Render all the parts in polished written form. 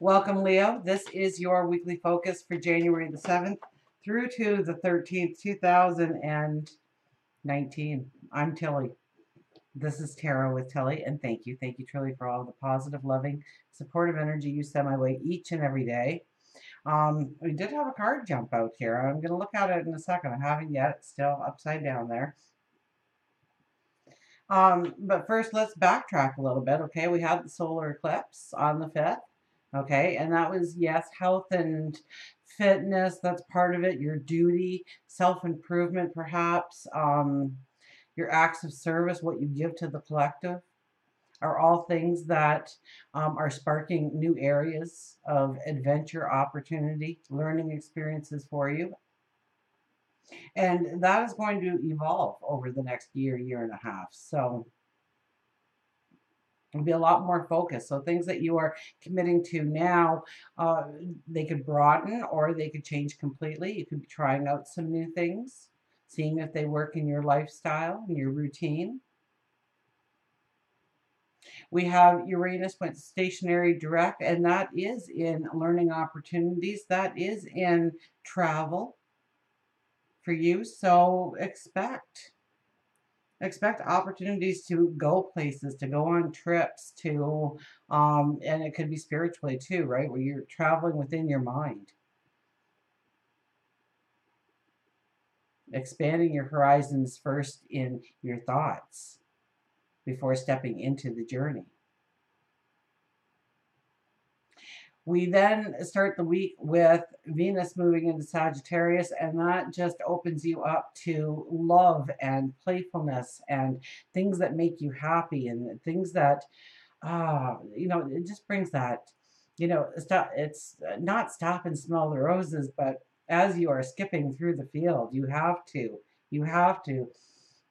Welcome, Leo. This is your weekly focus for January the 7th through to the 13th, 2019. I'm Tilly. This is Tarot with Tilly, and thank you. Thank you, truly, for all the positive, loving, supportive energy you send my way each and every day. We did have a card jump out here. I'm going to look at it in a second. I haven't yet. It's still upside down there. But first, let's backtrack a little bit. Okay, we had the solar eclipse on the 5th. Okay, and that was, yes, health and fitness. That's part of it. Your duty, self improvement, perhaps. Your acts of service, what you give to the collective, are all things that are sparking new areas of adventure, opportunity, learning experiences for you. And that is going to evolve over the next year, year and a half. So it'll be a lot more focused. So things that you are committing to now, they could broaden or they could change completely. You could be trying out some new things, seeing if they work in your lifestyle and your routine. We have Uranus went stationary direct, and that is in learning opportunities. That is in travel for you. So expect opportunities to go places, to go on trips, to and it could be spiritually too, right? Where you're traveling within your mind, expanding your horizons first in your thoughts before stepping into the journey. We then start the week with Venus moving into Sagittarius, and that just opens you up to love and playfulness and things that make you happy and things that, it just brings that, it's not stop and smell the roses, but as you are skipping through the field, you have to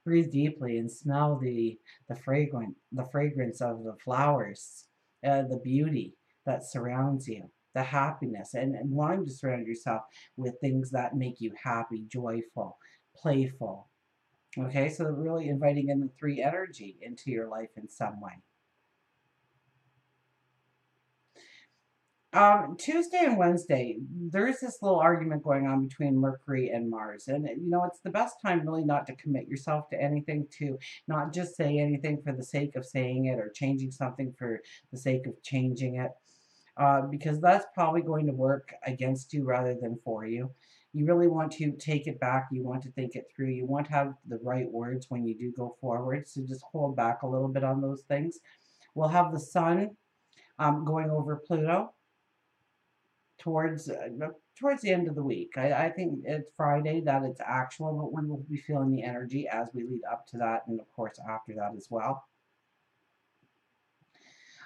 breathe deeply and smell the fragrance of the flowers, the beauty that surrounds you, the happiness, and wanting to surround yourself with things that make you happy, joyful, playful. Okay, so really inviting in the three energy into your life in some way. Tuesday and Wednesday, there's this little argument going on between Mercury and Mars. And, it's the best time really not to commit yourself to anything, to not just say anything for the sake of saying it or changing something for the sake of changing it, because that's probably going to work against you rather than for you. You really want to take it back. You want to think it through. You want to have the right words when you do go forward. So just hold back a little bit on those things. We'll have the sun going over Pluto towards towards the end of the week. I think it's Friday that it's actual, but we will be feeling the energy as we lead up to that, and of course after that as well.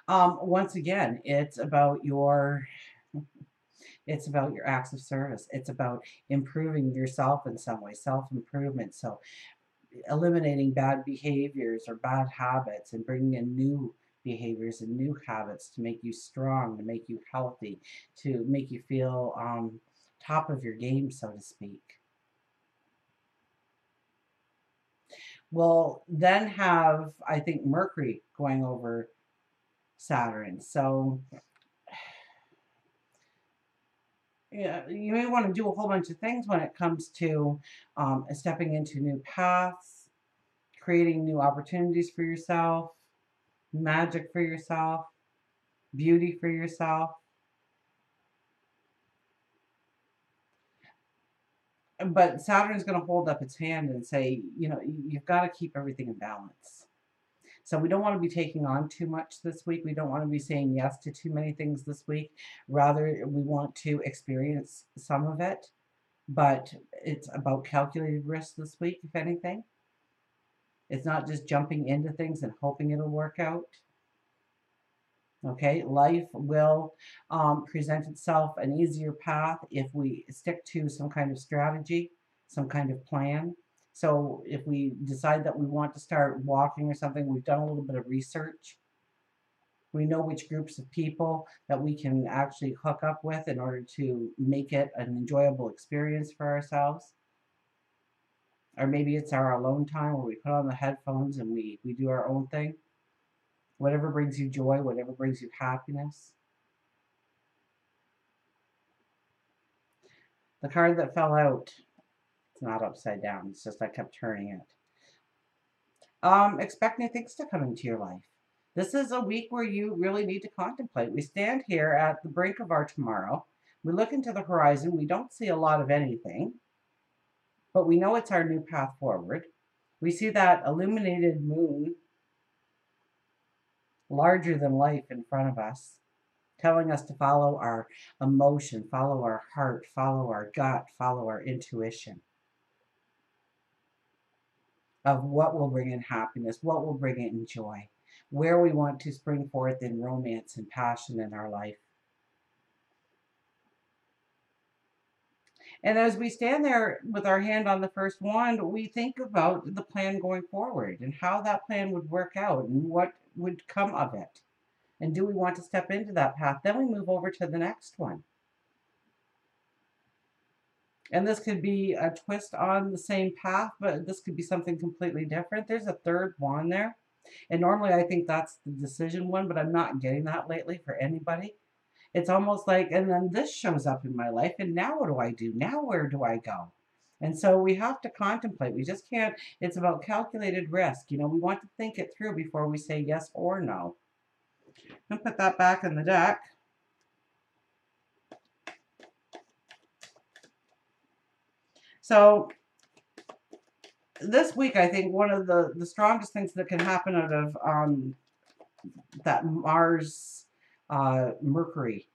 Once again, it's about your acts of service. It's about improving yourself in some way, self improvement. So eliminating bad behaviors or bad habits and bringing in new behaviors and new habits to make you strong, to make you healthy, to make you feel top of your game, so to speak. We'll then have, I think, Mercury going over Saturn. So yeah, you may want to do a whole bunch of things when it comes to stepping into new paths, creating new opportunities for yourself, magic for yourself, beauty for yourself. But Saturn's going to hold up its hand and say, you've got to keep everything in balance. So we don't want to be taking on too much this week. We don't want to be saying yes to too many things this week. Rather, we want to experience some of it, but it's about calculated risk this week, if anything. It's not just jumping into things and hoping it'll work out. Okay, life will present itself an easier path if we stick to some kind of strategy, some kind of plan. So if we decide that we want to start walking or something, we've done a little bit of research. We know which groups of people that we can actually hook up with in order to make it an enjoyable experience for ourselves. Or maybe it's our alone time where we put on the headphones and we do our own thing. Whatever brings you joy, whatever brings you happiness. The card that fell out, it's not upside down. It's just I kept turning it. Expect new things to come into your life. This is a week where you really need to contemplate. We stand here at the brink of our tomorrow. We look into the horizon. We don't see a lot of anything, but we know it's our new path forward. We see that illuminated moon, larger than life, in front of us, telling us to follow our emotion, follow our heart, follow our gut, follow our intuition of what will bring in happiness, what will bring in joy, where we want to spring forth in romance and passion in our life. And as we stand there with our hand on the first wand, we think about the plan going forward and how that plan would work out and what would come of it. And do we want to step into that path? Then we move over to the next one. And this could be a twist on the same path, but this could be something completely different. There's a third wand there. And normally I think that's the decision one, but I'm not getting that lately for anybody. It's almost like, and then this shows up in my life, and now what do I do? Now where do I go? And so we have to contemplate. We just can't, it's about calculated risk. We want to think it through before we say yes or no. I'm put that back in the deck. So this week, I think one of the strongest things that can happen out of that Mars Mercury,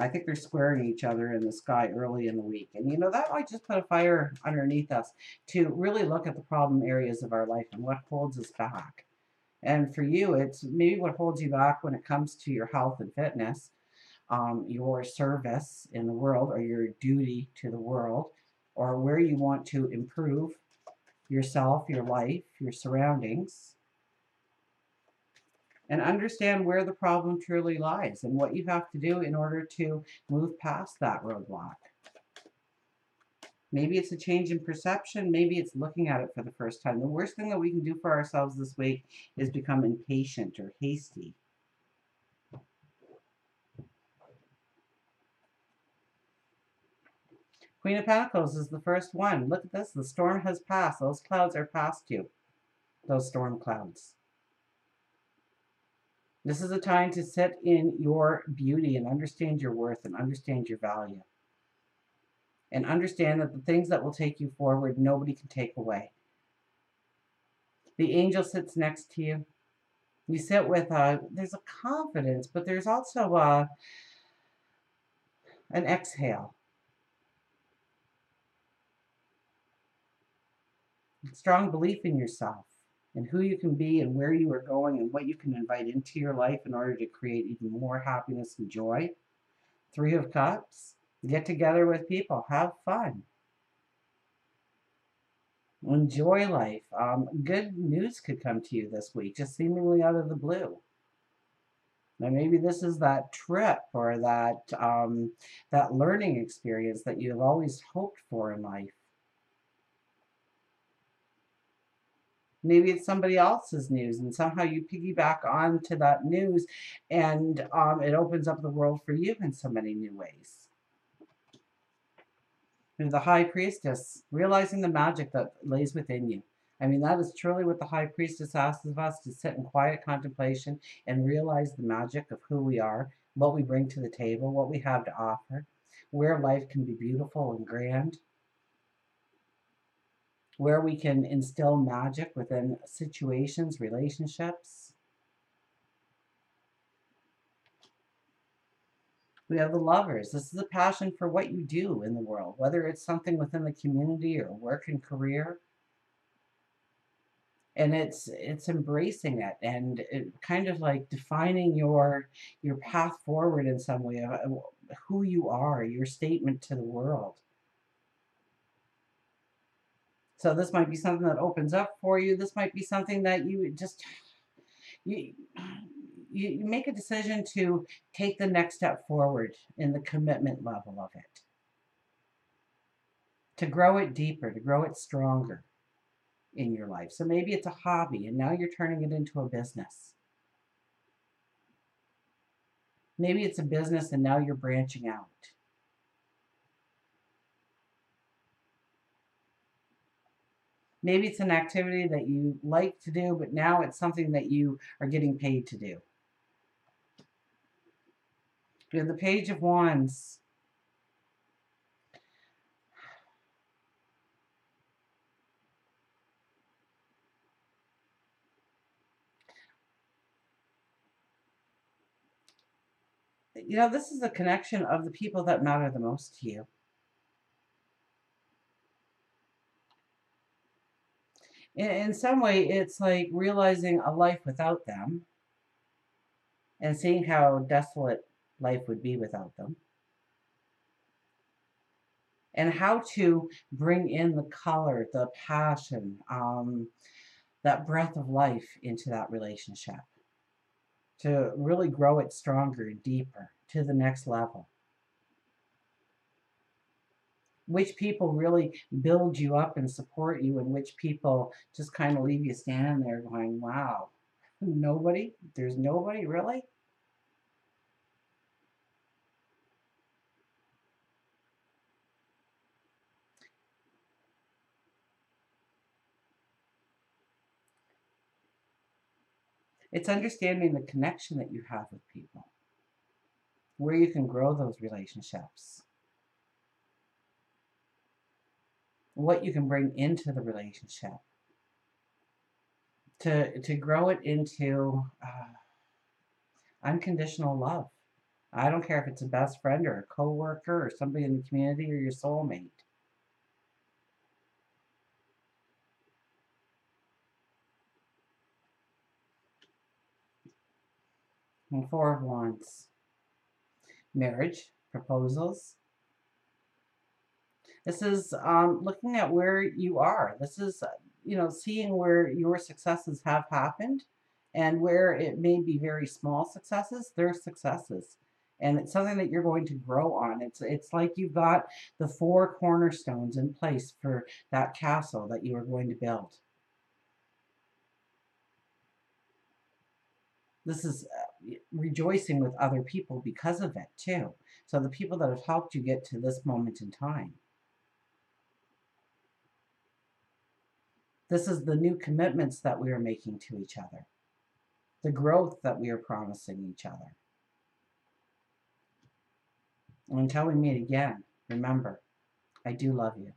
I think they're squaring each other in the sky early in the week. And that might just put a fire underneath us to really look at the problem areas of our life and what holds us back. And for you, it's maybe what holds you back when it comes to your health and fitness, your service in the world, or your duty to the world, or where you want to improve yourself, your life, your surroundings, and understand where the problem truly lies and what you have to do in order to move past that roadblock. Maybe it's a change in perception. Maybe it's looking at it for the first time. The worst thing that we can do for ourselves this week is become impatient or hasty. Queen of Pentacles is the first one. Look at this. The storm has passed. Those clouds are past you. Those storm clouds. This is a time to sit in your beauty and understand your worth and understand your value. And understand that the things that will take you forward, nobody can take away. The angel sits next to you. You sit with there's a confidence, but there's also an exhale. Strong belief in yourself and who you can be and where you are going and what you can invite into your life in order to create even more happiness and joy. Three of Cups. Get together with people. Have fun. Enjoy life. Good news could come to you this week, just seemingly out of the blue. Now maybe this is that trip or that learning experience that you have always hoped for in life. Maybe it's somebody else's news and somehow you piggyback onto that news and it opens up the world for you in so many new ways. And the High Priestess, realizing the magic that lays within you. I mean, that is truly what the High Priestess asks of us, to sit in quiet contemplation and realize the magic of who we are, what we bring to the table, what we have to offer, where life can be beautiful and grand, where we can instill magic within situations, relationships. We have the Lovers. This is a passion for what you do in the world, whether it's something within the community or work and career. And it's embracing it and kind of like defining your path forward in some way of who you are, your statement to the world. So this might be something that opens up for you. This might be something that you just you make a decision to take the next step forward in the commitment level of it, to grow it deeper, to grow it stronger in your life. So maybe it's a hobby and now you're turning it into a business. Maybe it's a business and now you're branching out. Maybe it's an activity that you like to do, but now it's something that you are getting paid to do. We have the Page of Wands. You know, this is a connection of the people that matter the most to you. In some way, it's like realizing a life without them and seeing how desolate life would be without them, and how to bring in the color, the passion, that breath of life into that relationship to really grow it stronger and deeper to the next level. Which people really build you up and support you, and which people just kind of leave you standing there going, wow, nobody? There's nobody really? It's understanding the connection that you have with people, where you can grow those relationships, what you can bring into the relationship to grow it into unconditional love. I don't care if it's a best friend or a coworker or somebody in the community or your soulmate. And Four of Wands, marriage, proposals. This is looking at where you are. This is, seeing where your successes have happened and where it may be very small successes, they're successes. And it's something that you're going to grow on. It's like you've got the four cornerstones in place for that castle that you are going to build. This is rejoicing with other people because of it too. So the people that have helped you get to this moment in time. This is the new commitments that we are making to each other, the growth that we are promising each other. And until we meet again, remember, I do love you.